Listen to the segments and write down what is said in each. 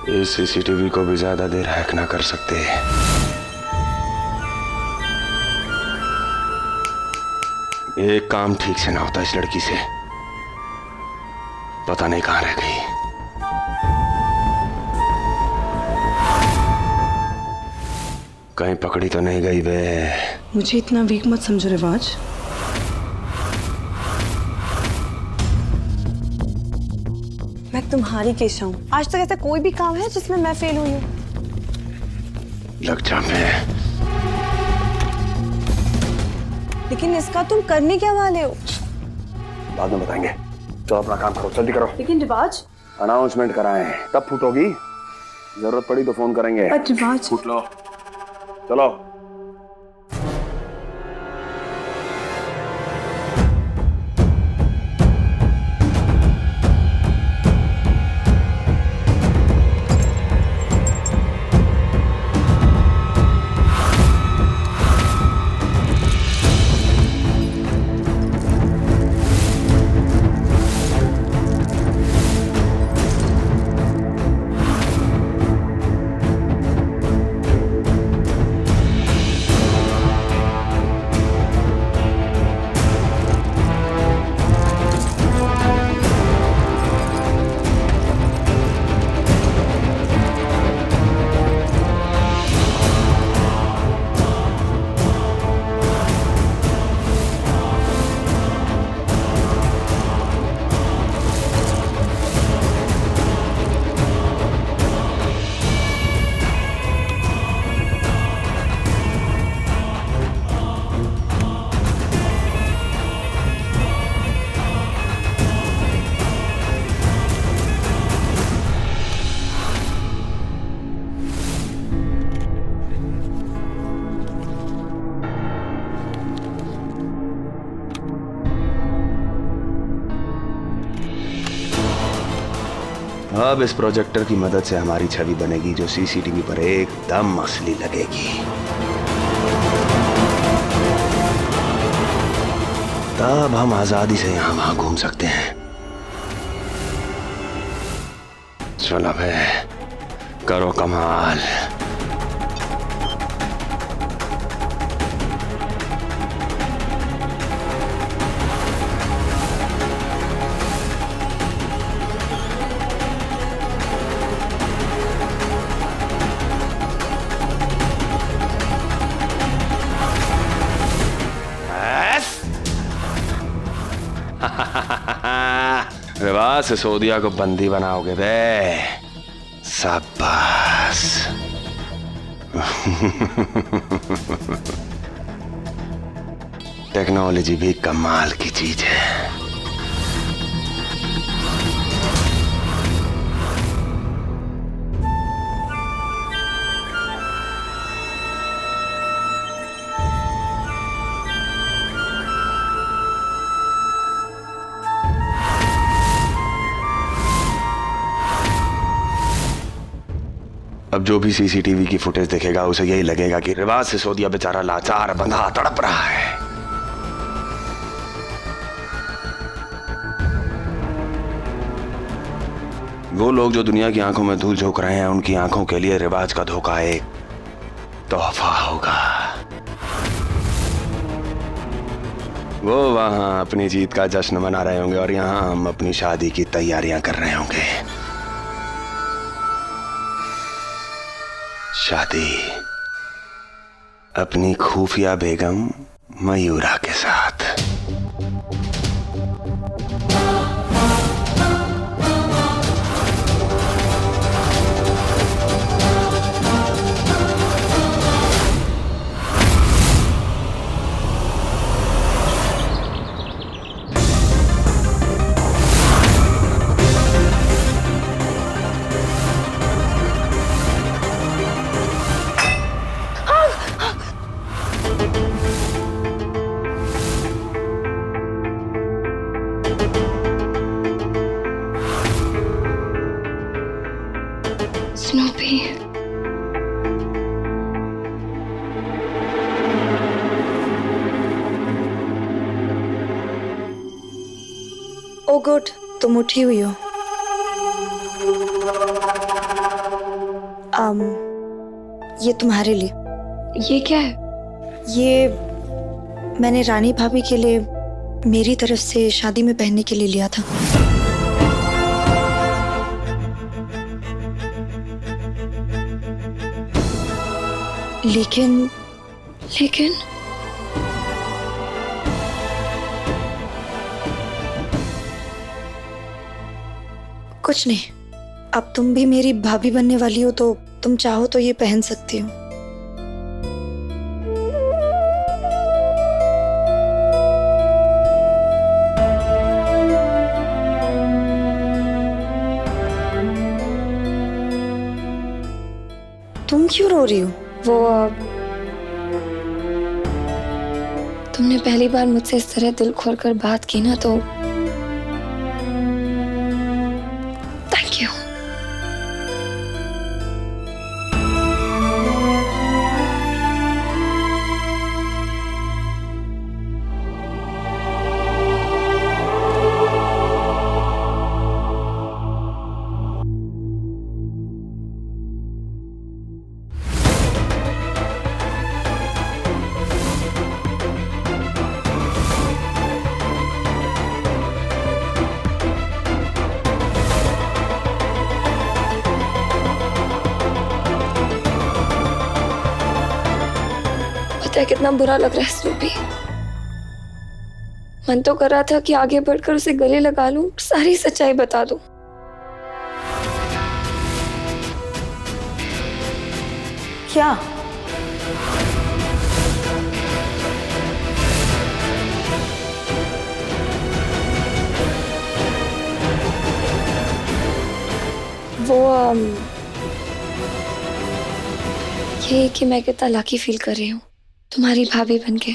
इस सीसीटीवी को भी ज्यादा देर हैक ना कर सकते। एक काम ठीक से ना होता इस लड़की से। पता नहीं कहां रह गई। कहीं पकड़ी तो नहीं गई वे? मुझे इतना वीक मत समझो रिवाज। मैं तुम्हारी केशा हूँ। आज तक ऐसा कोई भी काम है जिसमें मैं फेल हुई हूँ? लग जा मैं। लेकिन इसका तुम करने क्या वाले हो? बाद में बताएंगे। चलो अपना काम करो, जल्दी करो। लेकिन रिवाज। अनाउंसमेंट कराए हैं, तब फूटोगी। जरूरत पड़ी तो फोन करेंगे। बट रिवाज। फूट लो, चलो। अब इस प्रोजेक्टर की मदद से हमारी छवि बनेगी जो सीसीटीवी पर एकदम असली लगेगी। तब हम आजादी से यहां वहां घूम सकते हैं। चलो बे, करो कमाल। रिवाज सिसोदिया को बंदी बनाओगे बे? शाबाश। टेक्नोलॉजी भी कमाल की चीज है। अब जो भी सीसीटीवी की फुटेज देखेगा उसे यही लगेगा कि रिवाज सिसोदिया बेचारा लाचार बंधा तड़प रहा है। वो लोग जो दुनिया की आंखों में धूल झोंक रहे हैं, उनकी आंखों के लिए रिवाज का धोखा एक तोहफा होगा। वो वहां अपनी जीत का जश्न मना रहे होंगे और यहां हम अपनी शादी की तैयारियां कर रहे होंगे। शादी अपनी खुफिया बेगम मयूरा के साथ। Snoopy. ओ गुड, तुम उठी हुई हो। ये तुम्हारे लिए। ये क्या है? ये मैंने रानी भाभी के लिए मेरी तरफ से शादी में पहनने के लिए लिया था। लेकिन लेकिन कुछ नहीं, अब तुम भी मेरी भाभी बनने वाली हो तो तुम चाहो तो ये पहन सकती हो। तुम क्यों रो रही हो? वो तुमने पहली बार मुझसे इस तरह दिल खोलकर बात की ना, तो थैंक यू। पता है कितना बुरा लग रहा है स्नूपी। मन तो कर रहा था कि आगे बढ़कर उसे गले लगा लूं, सारी सच्चाई बता दूं। क्या? वो ये कि मैं कितना लकी फील कर रही हूँ तुम्हारी भाभी बनके।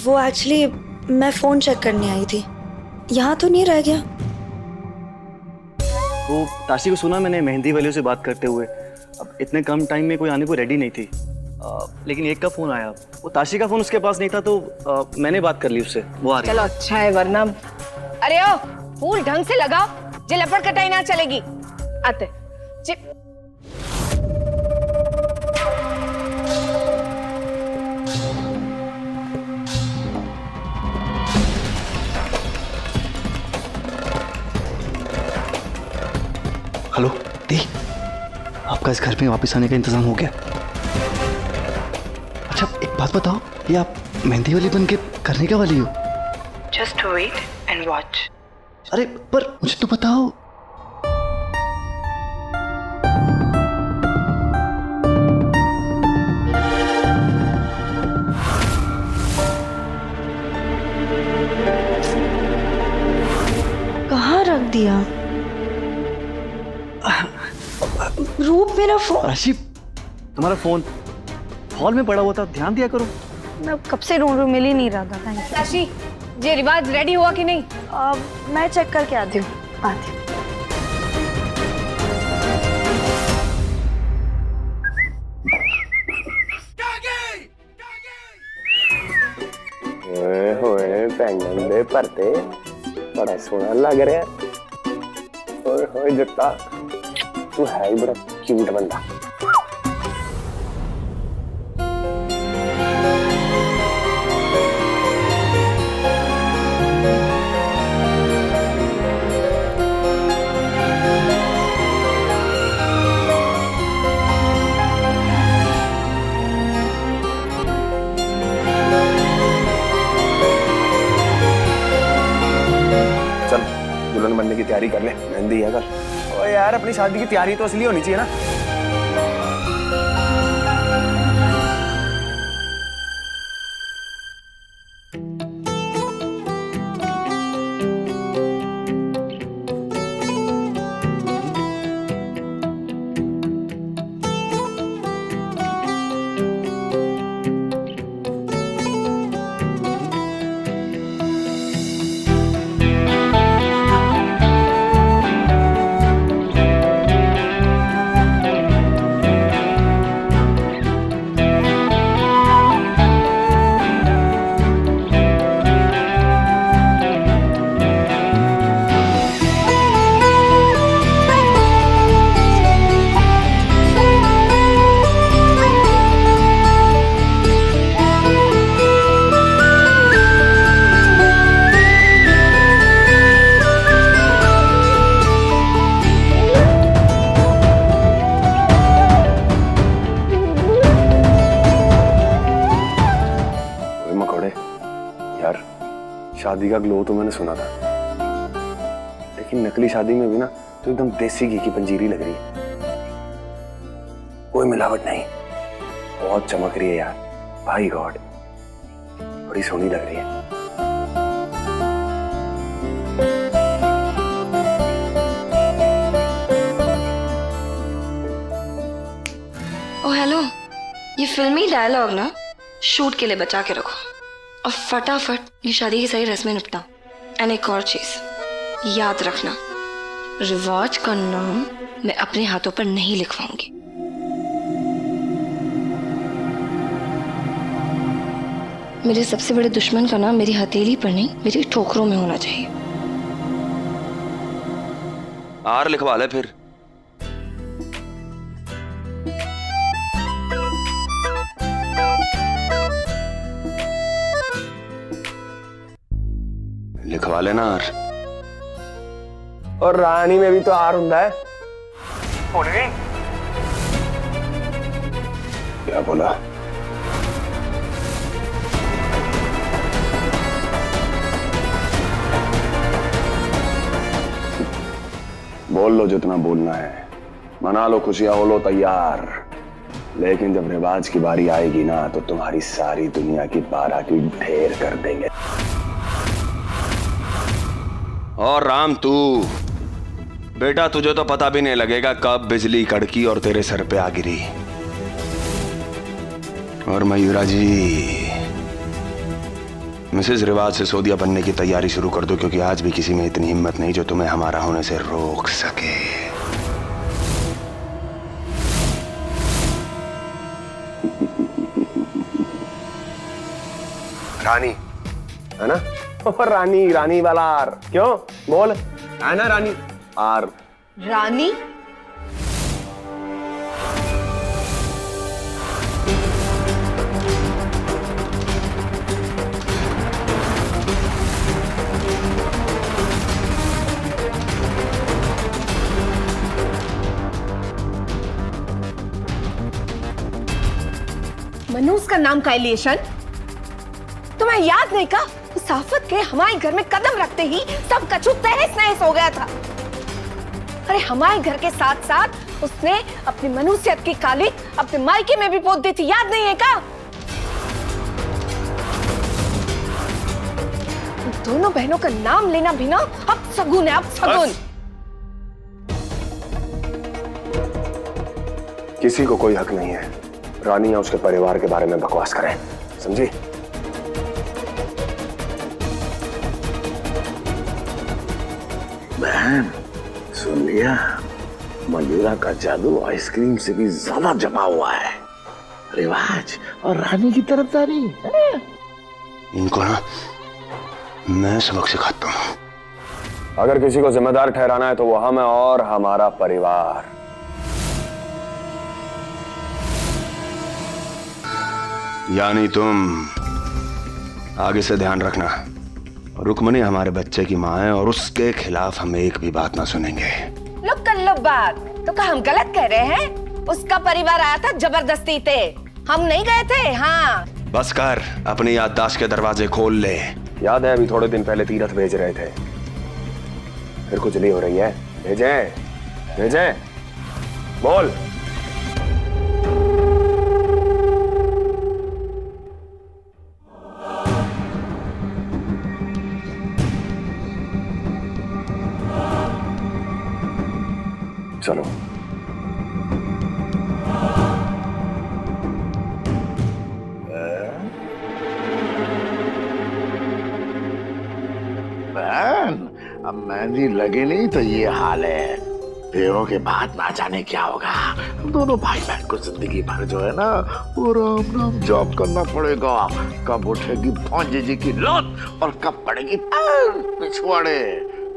वो एक्चुअली मैं फोन चेक करने आई थी, यहाँ तो नहीं रह गया। वो ताशी को सुना मैंने मेहंदी वाले से बात करते हुए। अब इतने कम टाइम में कोई आने को रेडी नहीं थी, लेकिन एक का फोन आया। वो ताशी का फोन उसके पास नहीं था तो मैंने बात कर ली उससे, वो आ रही चलो अच्छा है, वरना अरे ओ फूल ढंग से लगाओ, जे लपड़ कटाई ना चलेगी। आते जे हेलो दी, आपका इस घर में वापस आने का इंतजाम हो गया? अच्छा एक बात बताओ, ये आप मेहंदी वाली बन के करने क्या वाली हो? Just wait and watch. अरे पर मुझे तो बताओ। कहाँ रख दिया? रूप, मेरा फोन। राशि, तुम्हारा फोन हॉल में पड़ा हुआ था, ध्यान दिया करो। मैं कब से ढूंढ रही हूँ, मिल ही नहीं रहा था। Thank you. ताशी, जे रिवाज रेडी हुआ कि नहीं? मैं चेक करके आती हूँ। आती हूँ। होए पैंगन दे भरते बड़ा सोहना लग रहा है। होए होए जट्टा, तू है ही बड़ा क्यूट बंदा। चल दुल्हन बनने की तैयारी कर ले, मेहंदी है कर। ओ यार अपनी शादी की तैयारी तो असली होनी चाहिए ना। यार शादी का ग्लो तो मैंने सुना था, लेकिन नकली शादी में भी ना तो एकदम देसी घी की पंजीरी लग रही है, कोई मिलावट नहीं, बहुत चमक रही है यार। भाई गॉड, बड़ी सोहनी लग रही है। ओ हेलो, ये फिल्मी डायलॉग ना शूट के लिए बचा के रखो और फटाफट ये शादी की सारी रस्में निपटा। एंड एक और चीज याद रखना, रिवाज का नाम मैं अपने हाथों पर नहीं लिखवाऊंगी। मेरे सबसे बड़े दुश्मन का नाम मेरी हथेली पर नहीं, मेरी ठोकरों में होना चाहिए। आर लिखवा ले फिर। लिखवा लेना आर। और रानी में भी तो आर ਹੁੰਦਾ है। बोल गई क्या बोला? बोल लो जितना बोलना है, मना लो, खुशियां हो लो तैयार, लेकिन जब रिवाज की बारी आएगी ना तो तुम्हारी सारी दुनिया की बाराती ढेर कर देंगे। और राम तू बेटा, तुझे तो पता भी नहीं लगेगा कब बिजली कड़की और तेरे सर पे आ गिरी। और मयूरा जी, मिसेस रिवाज से सोदिया बनने की तैयारी शुरू कर दो, क्योंकि आज भी किसी में इतनी हिम्मत नहीं जो तुम्हें हमारा होने से रोक सके। रानी है ना? और रानी, रानी वाला आर क्यों? बोल, है ना रानी आर? रानी? मनूस का नाम का एलिएशन तुम्हें याद नहीं का? उस आफत के हमारे घर में कदम रखते ही सब कछु तहस नहस हो गया था। अरे हमारे घर के साथ साथ उसने अपनी मनुष्यत की काली अपने मायके में भी पोत दी थी, याद नहीं है का? दोनों बहनों का नाम लेना भी ना अब सगुन है, अब सगुन। किसी को कोई हक नहीं है रानी या उसके परिवार के बारे में बकवास करें, समझी? बहन सुन लिया, मयूरा का जादू आइसक्रीम से भी ज्यादा जमा हुआ है। रिवाज और रानी की तरफदारी। इनको ना मैं सबक सिखाता हूं। अगर किसी को जिम्मेदार ठहराना है तो वो हम है और हमारा परिवार। यानी तुम। आगे से ध्यान रखना, रुक्मणी हमारे बच्चे की माँ है और उसके खिलाफ हम एक भी बात ना सुनेंगे। लो कर लो बात, तो क्या हम गलत कह रहे हैं? उसका परिवार आया था जबरदस्ती थे, हम नहीं गए थे। हाँ बस कर, अपनी याददाश्त के दरवाजे खोल ले। याद है अभी थोड़े दिन पहले तीरथ भेज रहे थे, फिर खुजली हो रही है। भेजे भेजे, बोल। चलो बहन, अब मेहंदी लगे नहीं तो ये हाल है। फेरों के बाद ना जाने क्या होगा। दोनों भाई बहन को जिंदगी भर जो है ना वो राम राम जॉब करना पड़ेगा। कब उठेगी भौंजी जी की लौट और कब पड़ेगी पिछवाड़े।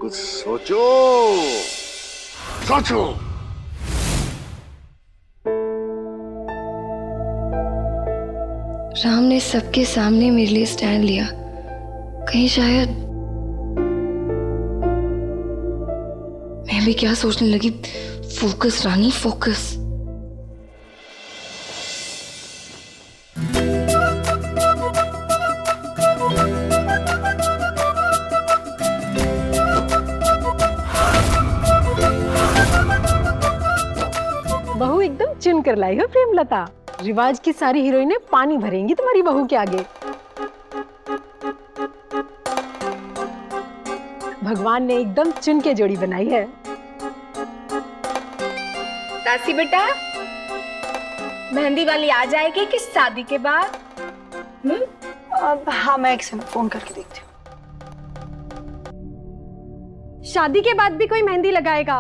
कुछ सोचो सोचो। राम ने सबके सामने मेरे लिए स्टैंड लिया, कहीं शायद मैं भी क्या सोचने लगी। फोकस रानी, फोकस। प्रेम कर लाई हो प्रेमलता। रिवाज की सारी हीरोइनें पानी भरेंगी तुम्हारी बहू के आगे। भगवान ने एकदम चुन के जोड़ी बनाई है। तासी बेटा, मेहंदी वाली आ जाएगी कि शादी के बाद? अब हाँ, मैं एक सेकंड फोन करके देखती हूँ। शादी के बाद भी कोई मेहंदी लगाएगा?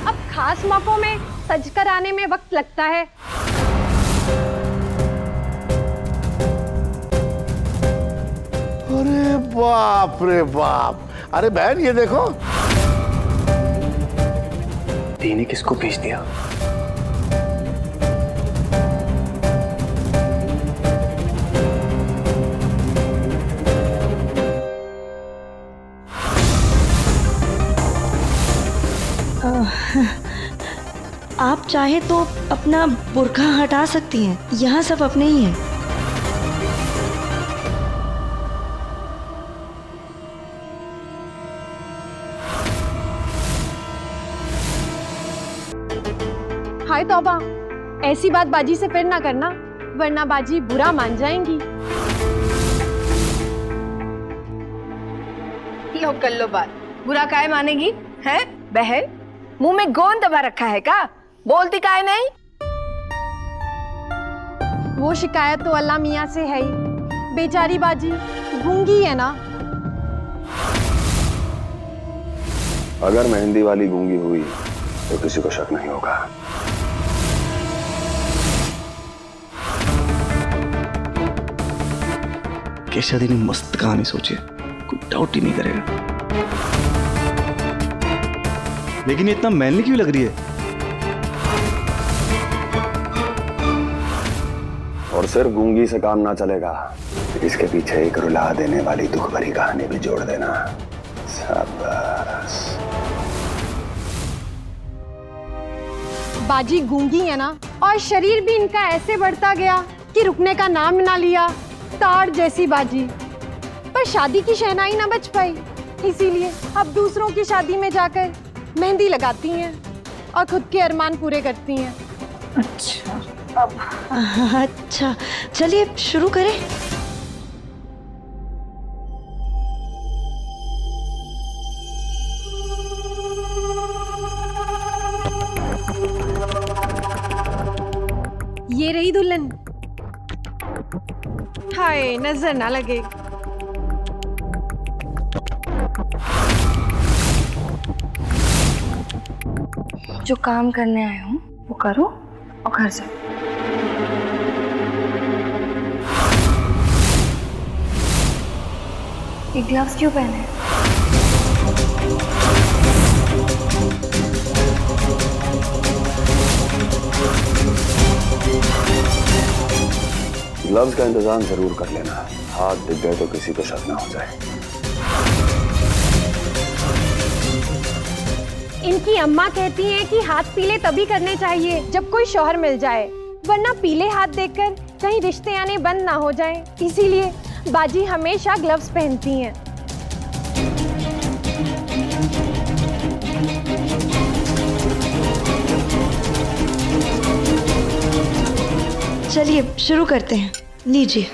अब खास मौकों में सजकर आने में वक्त लगता है। अरे बाप रे बाप, अरे बहन ये देखो। दी ने किसको भेज दिया? आप चाहे तो अपना बुर्का हटा सकती हैं, यहाँ सब अपने ही हैं। हाय तौबा, ऐसी बात बाजी से फिर ना करना, वरना बाजी बुरा मान जाएंगी। लो कर लो बात, बुरा काहे मानेगी? है बहन, मुंह में गोंद दबा रखा है का? बोलती काहे नहीं? वो शिकायत तो अल्लाह मियाँ से है ही, बेचारी बाजी गूंगी है ना। अगर मेहंदी वाली गूंगी हुई तो किसी को शक नहीं होगा। केशा दी ने मस्त कहानी सोची है, कोई डाउट ही नहीं करेगा। लेकिन ये इतना मैनली क्यों लग रही है? और सिर्फ गूंगी से काम ना चलेगा, इसके पीछे एक रुला देने वाली दुख भरी कहानी भी जोड़ देना। शाबाश। बाजी गूंगी है ना, और शरीर भी इनका ऐसे बढ़ता गया कि रुकने का नाम ना लिया। तार जैसी बाजी, पर शादी की शहनाई ना बच पाई, इसीलिए अब दूसरों की शादी में जाकर मेहंदी लगाती हैं और खुद के अरमान पूरे करती हैं। अच्छा, चलिए शुरू करें। ये रही दुल्हन। हाय, नजर ना लगे। जो काम करने आए हूँ वो करो और घर से। ये ग्लव्स क्यों पहने? ग्लव्स का इंतजाम जरूर कर लेना, हाथ दिख गए तो किसी को शक ना हो जाए। इनकी अम्मा कहती हैं कि हाथ पीले तभी करने चाहिए जब कोई शौहर मिल जाए, वरना पीले हाथ देखकर कहीं रिश्ते आने बंद ना हो जाएं। इसीलिए बाजी हमेशा ग्लव्स पहनती हैं। चलिए शुरू करते हैं, लीजिए।